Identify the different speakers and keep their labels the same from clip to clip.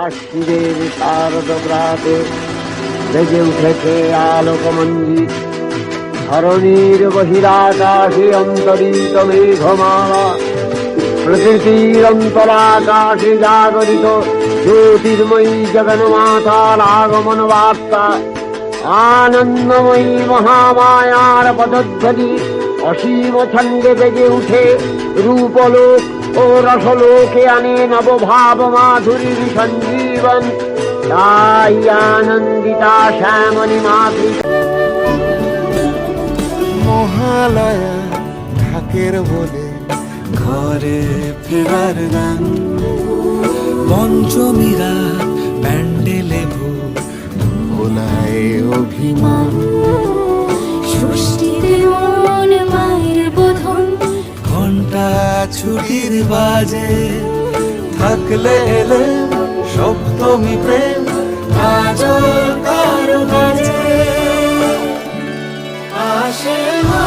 Speaker 1: আশ্বিনের শারদ প্রাতে বেজে উঠেছে আলোকমঞ্জিত। ধরণীর বহিরাকাশে অন্তরিত মেঘমালা, প্রকৃতির অন্তরাকাশে জাগরিত জ্যোতির্ময়ী জগন্মাতার আগমন বার্তা। আনন্দময়ী মহামায়ার পদধ্বনি অসীম ছন্দে বেজে উঠে রূপলোক ও রসলোকে আনে নবভাব মাধুরীর সঞ্জীবন। তাই আনন্দিতা শ্যামলী মাতৃ
Speaker 2: মহালয়া ঢাকের বলে
Speaker 3: ঘরে ফেরার গান, পঞ্চমীরা প্যান্ডেলে ভোর,
Speaker 2: ভোলায় অভিমান,
Speaker 4: ষষ্ঠীতে মন মায়ের বোধন,
Speaker 3: ঘন্টা ছুটির বাজে, থাকলে এলে সপ্তমী প্রেম কাজল কারো কাজে আসে মা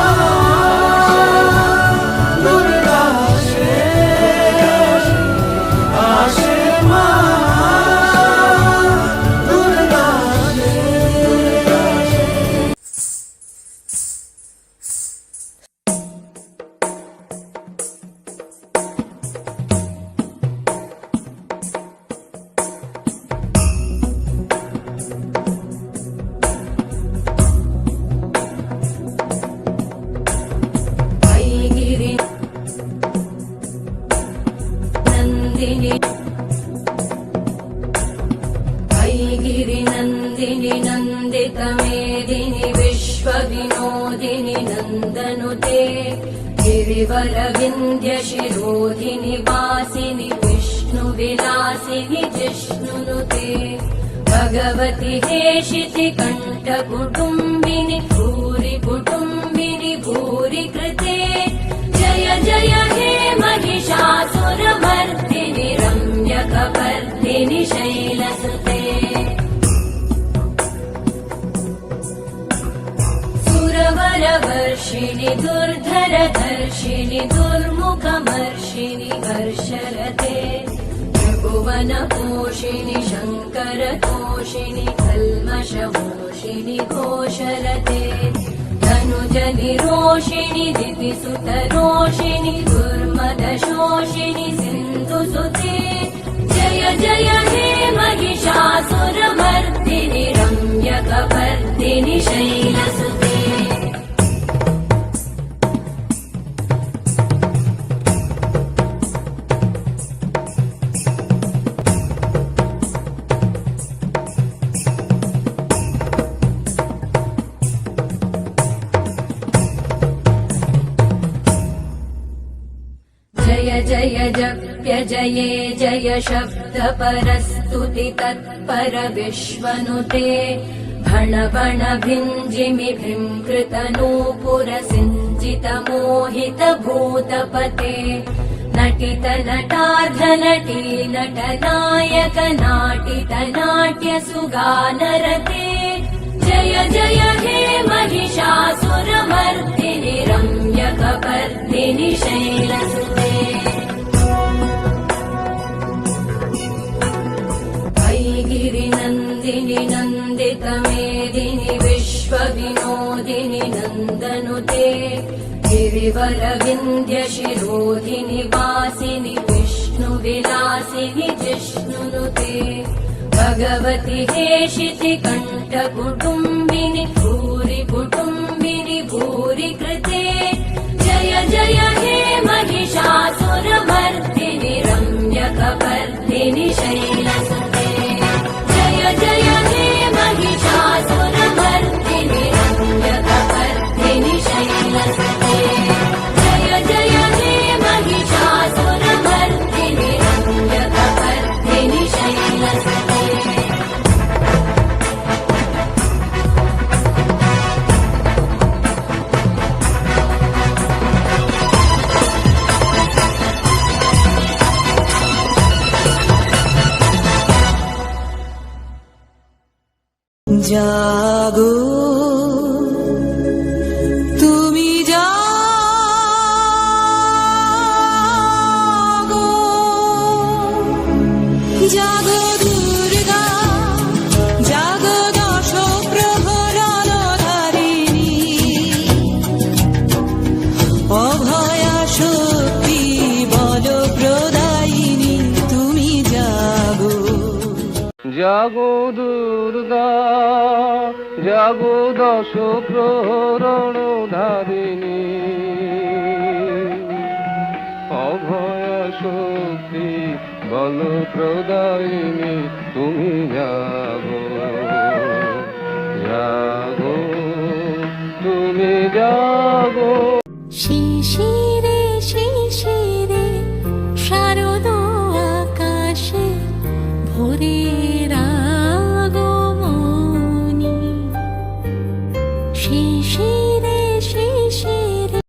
Speaker 3: দুর্গা আসে, আসে মা দুর্গা আসে।
Speaker 4: ऐगिरि नन्दिनि, ऐगिरि नन्दिनि नन्दितमेदिनि विश्वविनोदिनि नन्दनुते, गिरिवरविन्ध्यशिरोधिनि वासिनि विष्णुविलासिनि जिष्णुनुते, भगवति हेशिति कण्ठकुटुम्बिनि भूरि कुटुम्बिनि भूरि कृते, जय जय हे महिषासुरमर्दिनि रम्यकपर्दिनि शैलसुते। सुरवरवर्षिणि दुर्धरधर्षिणि दुर्मुखमर्षिणि हर्षरते, त्रिभुवनपोषिणि शङ्करतोषिणि कल्मषमोषिणि घोषरते, धनुजनिरोषिणि दितिसुतरोषिणि दुर्मदशोषिणि सिन्धुसुते, जय जय हे महिषासुरमर्दिनि रम्यकपर्दिनि शैलसुते। जय जय जप्य जये जय शब्द परस्तुति तत्पर विश्वनुते, भण भण भिञ्जिमि भृङ्कृतनूपुर सिञ्जित मोहित भूतपते, नटित नटार्ध नटी नटनायक नाटित नाट्य सुगानरते, जय जय हे महिषासुरमर्दिनि रम्यकपर्दिनि शैलसुते। ऐगिरि नन्दिनि नन्दितमेदिनि विश्वविनोदिनि नन्दनुते, गिरिवरविन्ध्यशिरोधिनि वासिनि विष्णुविलासिनि जिष्णुनुते, भगवति हेशिति कण्ठकुटुम्बिनि भूरि कुटुम्बिनि भूरि कृते, जय जय हे महिषासुरमर्दिनि रम्यकपर्दिनि शैलसुते, जय जय हे महिषासुरमर्दिनि रम्यकपर्दिनि शैलसुते, जय जय हे महिषासुरमर्दिनि रम्यकपर्दिनि शैलसुते।
Speaker 3: জাগো তুমি জাগো, জাগো
Speaker 5: জাগো দশ প্রহরণ ধারিণী, অভয় শক্তি বল প্রদায়িনী, তুমি জাগো জাগো, তুমি জাগো।
Speaker 6: শিশিরে শিশিরে শারদ আকাশে ভোরের আগমনী, শিশিরে